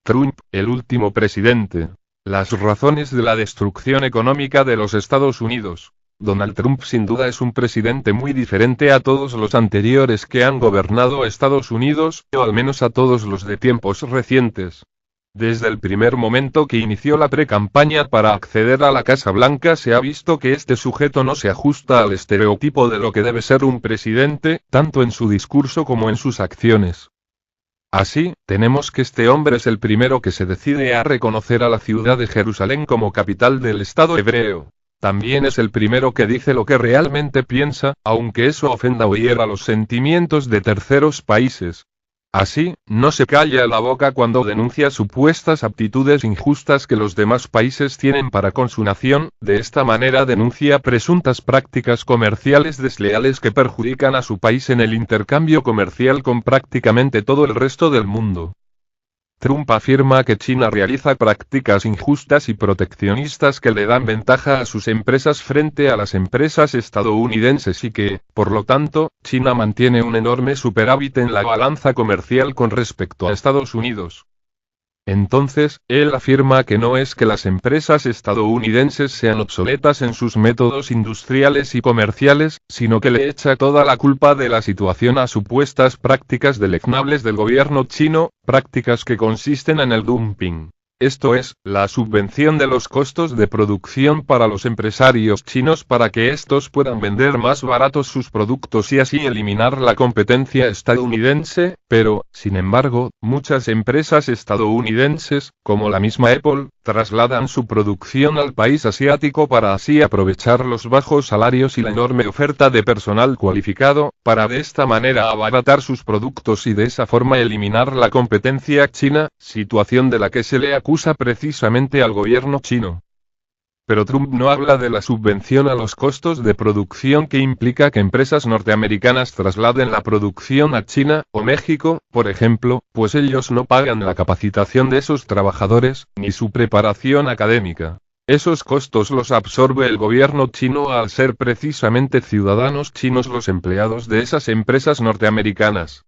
Trump, el último presidente. Las razones de la destrucción económica de los Estados Unidos. Donald Trump sin duda es un presidente muy diferente a todos los anteriores que han gobernado Estados Unidos, o al menos a todos los de tiempos recientes. Desde el primer momento que inició la pre-campaña para acceder a la Casa Blanca se ha visto que este sujeto no se ajusta al estereotipo de lo que debe ser un presidente, tanto en su discurso como en sus acciones. Así, tenemos que este hombre es el primero que se decide a reconocer a la ciudad de Jerusalén como capital del Estado hebreo. También es el primero que dice lo que realmente piensa, aunque eso ofenda o hiera los sentimientos de terceros países. Así, no se calla la boca cuando denuncia supuestas aptitudes injustas que los demás países tienen para con su nación, de esta manera denuncia presuntas prácticas comerciales desleales que perjudican a su país en el intercambio comercial con prácticamente todo el resto del mundo. Trump afirma que China realiza prácticas injustas y proteccionistas que le dan ventaja a sus empresas frente a las empresas estadounidenses y que, por lo tanto, China mantiene un enorme superávit en la balanza comercial con respecto a Estados Unidos. Entonces, él afirma que no es que las empresas estadounidenses sean obsoletas en sus métodos industriales y comerciales, sino que le echa toda la culpa de la situación a supuestas prácticas deleznables del gobierno chino, prácticas que consisten en el dumping. Esto es, la subvención de los costos de producción para los empresarios chinos para que estos puedan vender más baratos sus productos y así eliminar la competencia estadounidense, pero, sin embargo, muchas empresas estadounidenses, como la misma Apple, trasladan su producción al país asiático para así aprovechar los bajos salarios y la enorme oferta de personal cualificado, para de esta manera abaratar sus productos y de esa forma eliminar la competencia china, situación de la que se le acusa precisamente al gobierno chino. Pero Trump no habla de la subvención a los costos de producción que implica que empresas norteamericanas trasladen la producción a China, o México, por ejemplo, pues ellos no pagan la capacitación de esos trabajadores, ni su preparación académica. Esos costos los absorbe el gobierno chino al ser precisamente ciudadanos chinos los empleados de esas empresas norteamericanas.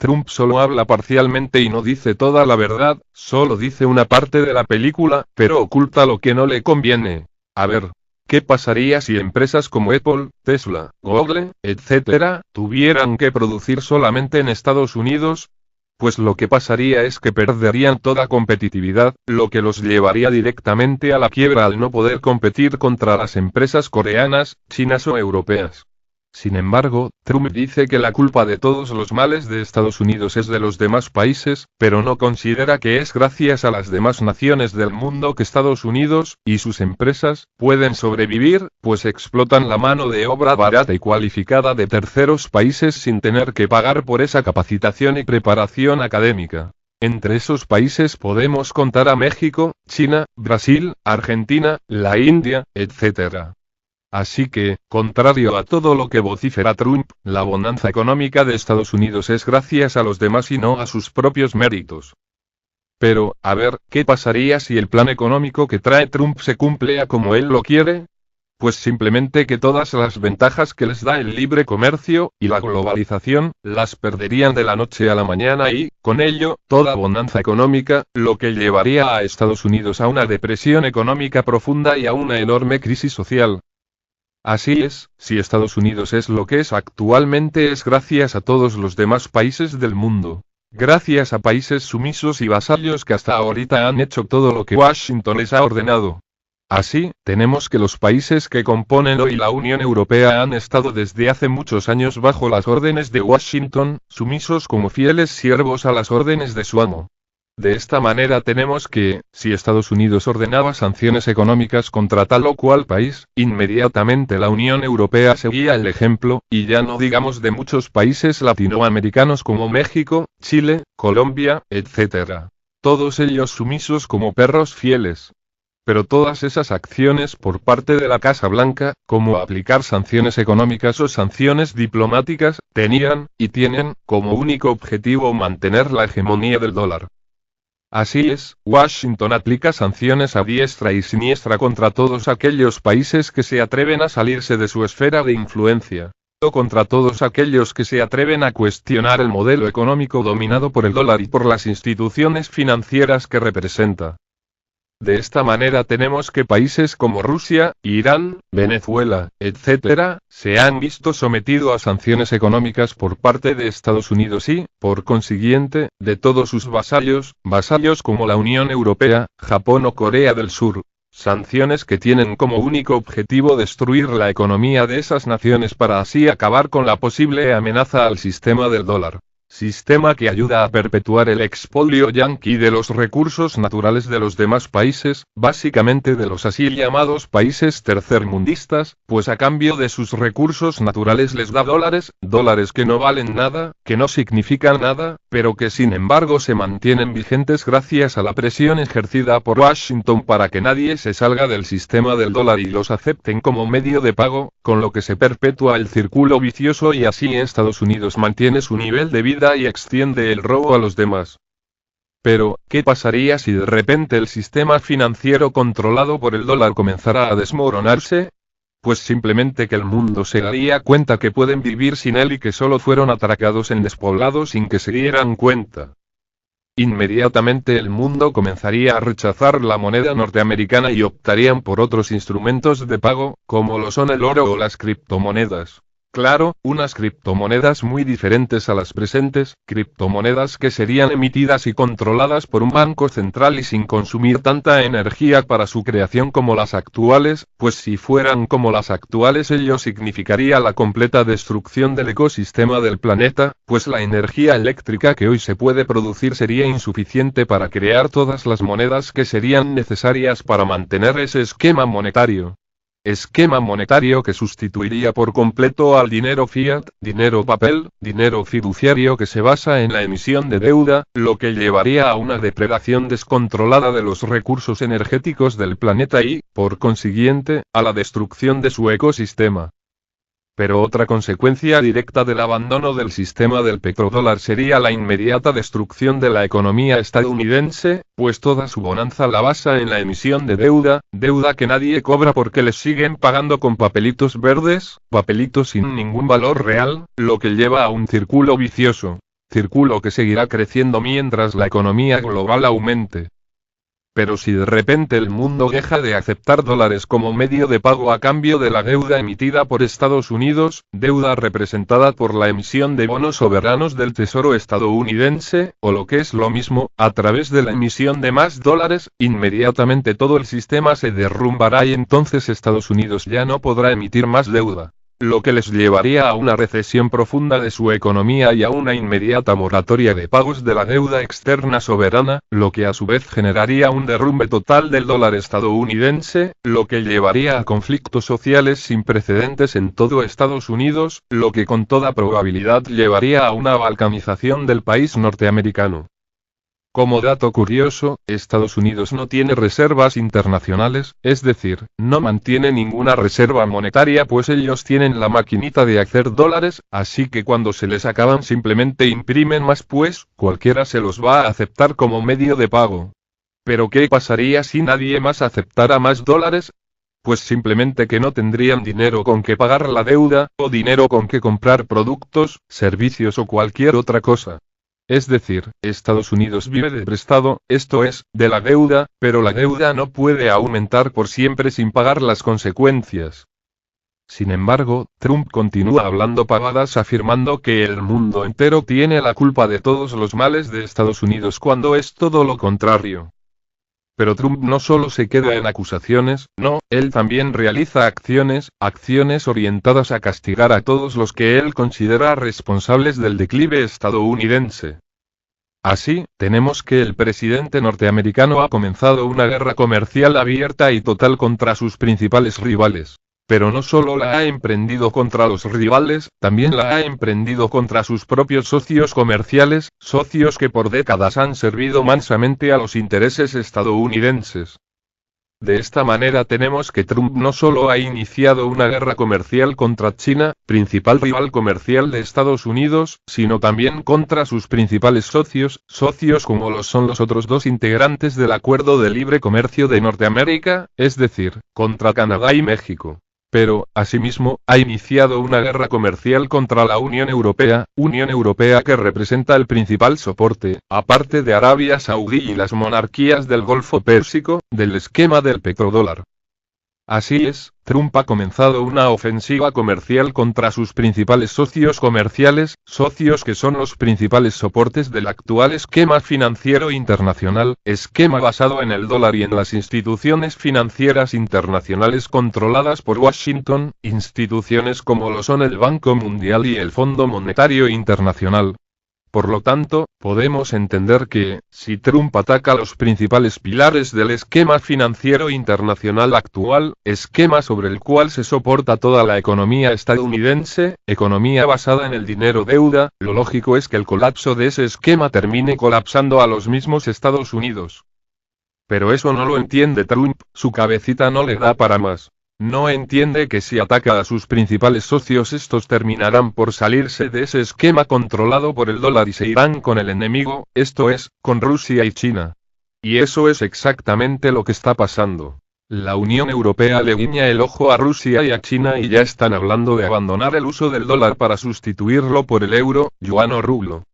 Trump solo habla parcialmente y no dice toda la verdad, solo dice una parte de la película, pero oculta lo que no le conviene. A ver, ¿qué pasaría si empresas como Apple, Tesla, Google, etc., tuvieran que producir solamente en Estados Unidos? Pues lo que pasaría es que perderían toda competitividad, lo que los llevaría directamente a la quiebra al no poder competir contra las empresas coreanas, chinas o europeas. Sin embargo, Trump dice que la culpa de todos los males de Estados Unidos es de los demás países, pero no considera que es gracias a las demás naciones del mundo que Estados Unidos, y sus empresas, pueden sobrevivir, pues explotan la mano de obra barata y cualificada de terceros países sin tener que pagar por esa capacitación y preparación académica. Entre esos países podemos contar a México, China, Brasil, Argentina, la India, etc. Así que, contrario a todo lo que vocifera Trump, la bonanza económica de Estados Unidos es gracias a los demás y no a sus propios méritos. Pero, a ver, ¿qué pasaría si el plan económico que trae Trump se cumple a como él lo quiere? Pues simplemente que todas las ventajas que les da el libre comercio, y la globalización, las perderían de la noche a la mañana y, con ello, toda bonanza económica, lo que llevaría a Estados Unidos a una depresión económica profunda y a una enorme crisis social. Así es, si Estados Unidos es lo que es actualmente es gracias a todos los demás países del mundo. Gracias a países sumisos y vasallos que hasta ahorita han hecho todo lo que Washington les ha ordenado. Así, tenemos que los países que componen hoy la Unión Europea han estado desde hace muchos años bajo las órdenes de Washington, sumisos como fieles siervos a las órdenes de su amo. De esta manera tenemos que, si Estados Unidos ordenaba sanciones económicas contra tal o cual país, inmediatamente la Unión Europea seguía el ejemplo, y ya no digamos de muchos países latinoamericanos como México, Chile, Colombia, etc. Todos ellos sumisos como perros fieles. Pero todas esas acciones por parte de la Casa Blanca, como aplicar sanciones económicas o sanciones diplomáticas, tenían, y tienen, como único objetivo mantener la hegemonía del dólar. Así es, Washington aplica sanciones a diestra y siniestra contra todos aquellos países que se atreven a salirse de su esfera de influencia. contra todos aquellos que se atreven a cuestionar el modelo económico dominado por el dólar y por las instituciones financieras que representa. De esta manera tenemos que países como Rusia, Irán, Venezuela, etc., se han visto sometidos a sanciones económicas por parte de Estados Unidos y, por consiguiente, de todos sus vasallos como la Unión Europea, Japón o Corea del Sur. Sanciones que tienen como único objetivo destruir la economía de esas naciones para así acabar con la posible amenaza al sistema del dólar. Sistema que ayuda a perpetuar el expolio yanqui de los recursos naturales de los demás países, básicamente de los así llamados países tercermundistas, pues a cambio de sus recursos naturales les da dólares que no valen nada, que no significan nada, pero que sin embargo se mantienen vigentes gracias a la presión ejercida por Washington para que nadie se salga del sistema del dólar y los acepten como medio de pago, con lo que se perpetúa el círculo vicioso y así Estados Unidos mantiene su nivel de vida y extiende el robo a los demás. Pero, ¿qué pasaría si de repente el sistema financiero controlado por el dólar comenzara a desmoronarse? Pues simplemente que el mundo se daría cuenta que pueden vivir sin él y que solo fueron atracados en despoblados sin que se dieran cuenta. Inmediatamente el mundo comenzaría a rechazar la moneda norteamericana y optarían por otros instrumentos de pago, como lo son el oro o las criptomonedas. Claro, unas criptomonedas muy diferentes a las presentes, criptomonedas que serían emitidas y controladas por un banco central y sin consumir tanta energía para su creación como las actuales, pues si fueran como las actuales ello significaría la completa destrucción del ecosistema del planeta, pues la energía eléctrica que hoy se puede producir sería insuficiente para crear todas las monedas que serían necesarias para mantener ese esquema monetario. Esquema monetario que sustituiría por completo al dinero fiat, dinero papel, dinero fiduciario que se basa en la emisión de deuda, lo que llevaría a una depredación descontrolada de los recursos energéticos del planeta y, por consiguiente, a la destrucción de su ecosistema. Pero otra consecuencia directa del abandono del sistema del petrodólar sería la inmediata destrucción de la economía estadounidense, pues toda su bonanza la basa en la emisión de deuda que nadie cobra porque les siguen pagando con papelitos verdes, papelitos sin ningún valor real, lo que lleva a un círculo vicioso. Círculo que seguirá creciendo mientras la economía global aumente. Pero si de repente el mundo deja de aceptar dólares como medio de pago a cambio de la deuda emitida por Estados Unidos, deuda representada por la emisión de bonos soberanos del Tesoro estadounidense, o lo que es lo mismo, a través de la emisión de más dólares, inmediatamente todo el sistema se derrumbará y entonces Estados Unidos ya no podrá emitir más deuda. Lo que les llevaría a una recesión profunda de su economía y a una inmediata moratoria de pagos de la deuda externa soberana, lo que a su vez generaría un derrumbe total del dólar estadounidense, lo que llevaría a conflictos sociales sin precedentes en todo Estados Unidos, lo que con toda probabilidad llevaría a una balcanización del país norteamericano. Como dato curioso, Estados Unidos no tiene reservas internacionales, es decir, no mantiene ninguna reserva monetaria pues ellos tienen la maquinita de hacer dólares, así que cuando se les acaban simplemente imprimen más pues, cualquiera se los va a aceptar como medio de pago. ¿Pero qué pasaría si nadie más aceptara más dólares? Pues simplemente que no tendrían dinero con que pagar la deuda, o dinero con que comprar productos, servicios o cualquier otra cosa. Es decir, Estados Unidos vive de prestado, esto es, de la deuda, pero la deuda no puede aumentar por siempre sin pagar las consecuencias. Sin embargo, Trump continúa hablando pavadas afirmando que el mundo entero tiene la culpa de todos los males de Estados Unidos cuando es todo lo contrario. Pero Trump no solo se queda en acusaciones, no, él también realiza acciones orientadas a castigar a todos los que él considera responsables del declive estadounidense. Así, tenemos que el presidente norteamericano ha comenzado una guerra comercial abierta y total contra sus principales rivales. Pero no solo la ha emprendido contra los rivales, también la ha emprendido contra sus propios socios comerciales, socios que por décadas han servido mansamente a los intereses estadounidenses. De esta manera tenemos que Trump no solo ha iniciado una guerra comercial contra China, principal rival comercial de Estados Unidos, sino también contra sus principales socios como lo son los otros dos integrantes del Acuerdo de Libre Comercio de Norteamérica, es decir, contra Canadá y México. Pero, asimismo, ha iniciado una guerra comercial contra la Unión Europea que representa el principal soporte, aparte de Arabia Saudí y las monarquías del Golfo Pérsico, del esquema del petrodólar. Así es, Trump ha comenzado una ofensiva comercial contra sus principales socios comerciales, socios que son los principales soportes del actual esquema financiero internacional, esquema basado en el dólar y en las instituciones financieras internacionales controladas por Washington, instituciones como lo son el Banco Mundial y el Fondo Monetario Internacional. Por lo tanto, podemos entender que, si Trump ataca los principales pilares del esquema financiero internacional actual, esquema sobre el cual se soporta toda la economía estadounidense, economía basada en el dinero-deuda, lo lógico es que el colapso de ese esquema termine colapsando a los mismos Estados Unidos. Pero eso no lo entiende Trump, su cabecita no le da para más. No entiende que si ataca a sus principales socios estos terminarán por salirse de ese esquema controlado por el dólar y se irán con el enemigo, esto es, con Rusia y China. Y eso es exactamente lo que está pasando. La Unión Europea le guiña el ojo a Rusia y a China y ya están hablando de abandonar el uso del dólar para sustituirlo por el euro, yuan o rublo.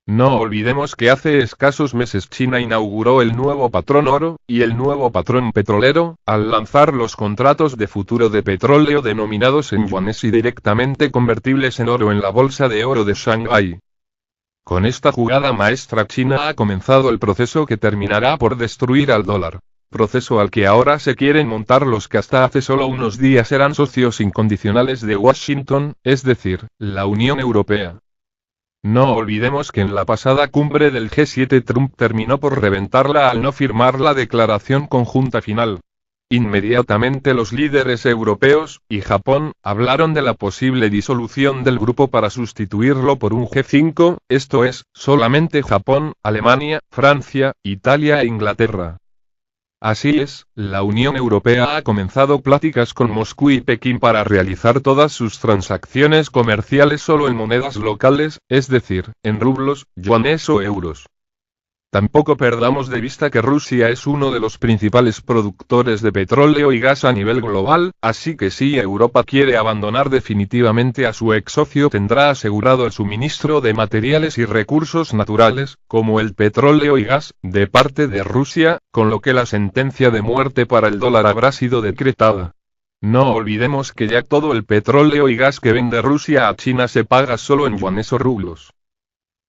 No olvidemos que hace escasos meses China inauguró el nuevo patrón oro, y el nuevo patrón petrolero, al lanzar los contratos de futuro de petróleo denominados en yuanes y directamente convertibles en oro en la bolsa de oro de Shanghái. Con esta jugada maestra China ha comenzado el proceso que terminará por destruir al dólar. Proceso al que ahora se quieren montar los que hasta hace solo unos días eran socios incondicionales de Washington, es decir, la Unión Europea. No olvidemos que en la pasada cumbre del G7 Trump terminó por reventarla al no firmar la declaración conjunta final. Inmediatamente los líderes europeos, y Japón, hablaron de la posible disolución del grupo para sustituirlo por un G5, esto es, solamente Japón, Alemania, Francia, Italia e Inglaterra. Así es, la Unión Europea ha comenzado pláticas con Moscú y Pekín para realizar todas sus transacciones comerciales solo en monedas locales, es decir, en rublos, yuanes o euros. Tampoco perdamos de vista que Rusia es uno de los principales productores de petróleo y gas a nivel global, así que si Europa quiere abandonar definitivamente a su ex socio tendrá asegurado el suministro de materiales y recursos naturales, como el petróleo y gas, de parte de Rusia, con lo que la sentencia de muerte para el dólar habrá sido decretada. No olvidemos que ya todo el petróleo y gas que vende Rusia a China se paga solo en yuanes o rublos.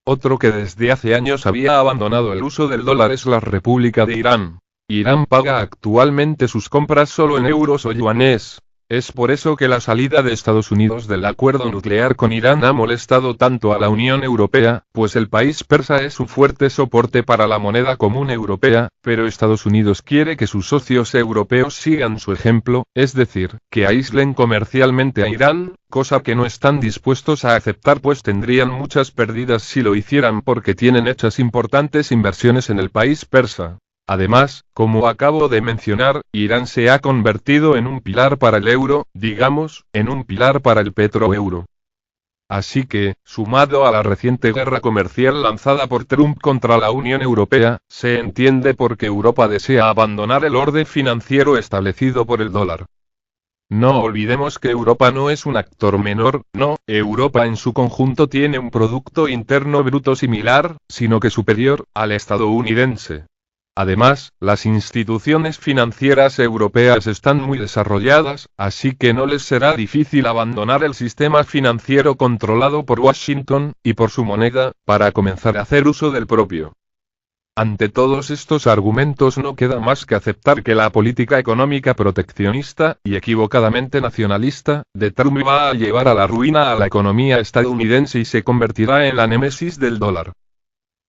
Otro que desde hace años había abandonado el uso del dólar es la República de Irán. Irán paga actualmente sus compras solo en euros o yuanes. Es por eso que la salida de Estados Unidos del acuerdo nuclear con Irán ha molestado tanto a la Unión Europea, pues el país persa es un fuerte soporte para la moneda común europea, pero Estados Unidos quiere que sus socios europeos sigan su ejemplo, es decir, que aíslen comercialmente a Irán, cosa que no están dispuestos a aceptar pues tendrían muchas pérdidas si lo hicieran porque tienen hechas importantes inversiones en el país persa. Además, como acabo de mencionar, Irán se ha convertido en un pilar para el euro, digamos, en un pilar para el petroeuro. Así que, sumado a la reciente guerra comercial lanzada por Trump contra la Unión Europea, se entiende por qué Europa desea abandonar el orden financiero establecido por el dólar. No olvidemos que Europa no es un actor menor, no, Europa en su conjunto tiene un Producto Interno Bruto similar, sino que superior, al estadounidense. Además, las instituciones financieras europeas están muy desarrolladas, así que no les será difícil abandonar el sistema financiero controlado por Washington, y por su moneda, para comenzar a hacer uso del propio. Ante todos estos argumentos no queda más que aceptar que la política económica proteccionista, y equivocadamente nacionalista, de Trump va a llevar a la ruina a la economía estadounidense y se convertirá en la némesis del dólar.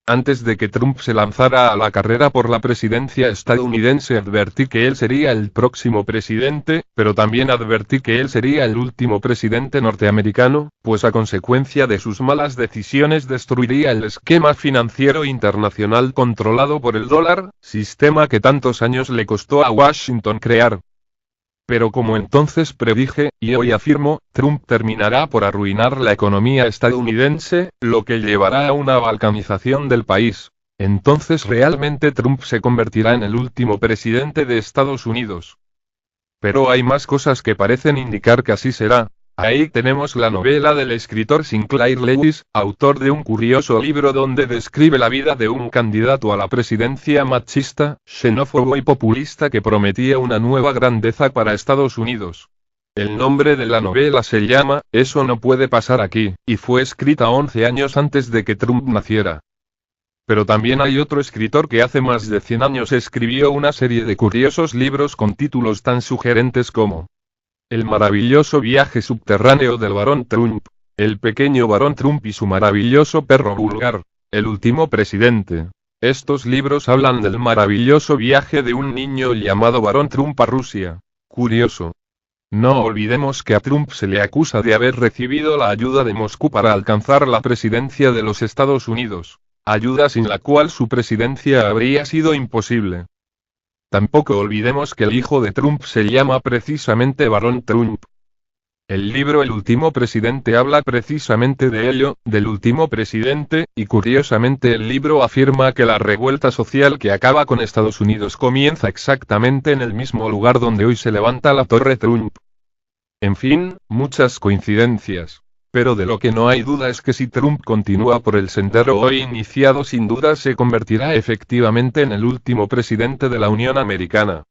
Antes de que Trump se lanzara a la carrera por la presidencia estadounidense advertí que él sería el próximo presidente, pero también advertí que él sería el último presidente norteamericano, pues a consecuencia de sus malas decisiones destruiría el esquema financiero internacional controlado por el dólar, sistema que tantos años le costó a Washington crear. Pero como entonces predije, y hoy afirmo, Trump terminará por arruinar la economía estadounidense, lo que llevará a una balcanización del país. Entonces realmente Trump se convertirá en el último presidente de Estados Unidos. Pero hay más cosas que parecen indicar que así será. Ahí tenemos la novela del escritor Sinclair Lewis, autor de un curioso libro donde describe la vida de un candidato a la presidencia machista, xenófobo y populista que prometía una nueva grandeza para Estados Unidos. El nombre de la novela se llama Eso no puede pasar aquí, y fue escrita 11 años antes de que Trump naciera. Pero también hay otro escritor que hace más de 100 años escribió una serie de curiosos libros con títulos tan sugerentes como El maravilloso viaje subterráneo del barón Trump, El pequeño barón Trump y su maravilloso perro vulgar, El último presidente. Estos libros hablan del maravilloso viaje de un niño llamado barón Trump a Rusia. Curioso. No olvidemos que a Trump se le acusa de haber recibido la ayuda de Moscú para alcanzar la presidencia de los Estados Unidos, ayuda sin la cual su presidencia habría sido imposible. Tampoco olvidemos que el hijo de Trump se llama precisamente Barón Trump. El libro El último presidente habla precisamente de ello, del último presidente, y curiosamente el libro afirma que la revuelta social que acaba con Estados Unidos comienza exactamente en el mismo lugar donde hoy se levanta la Torre Trump. En fin, muchas coincidencias. Pero de lo que no hay duda es que si Trump continúa por el sendero hoy iniciado, sin duda se convertirá efectivamente en el último presidente de la Unión Americana.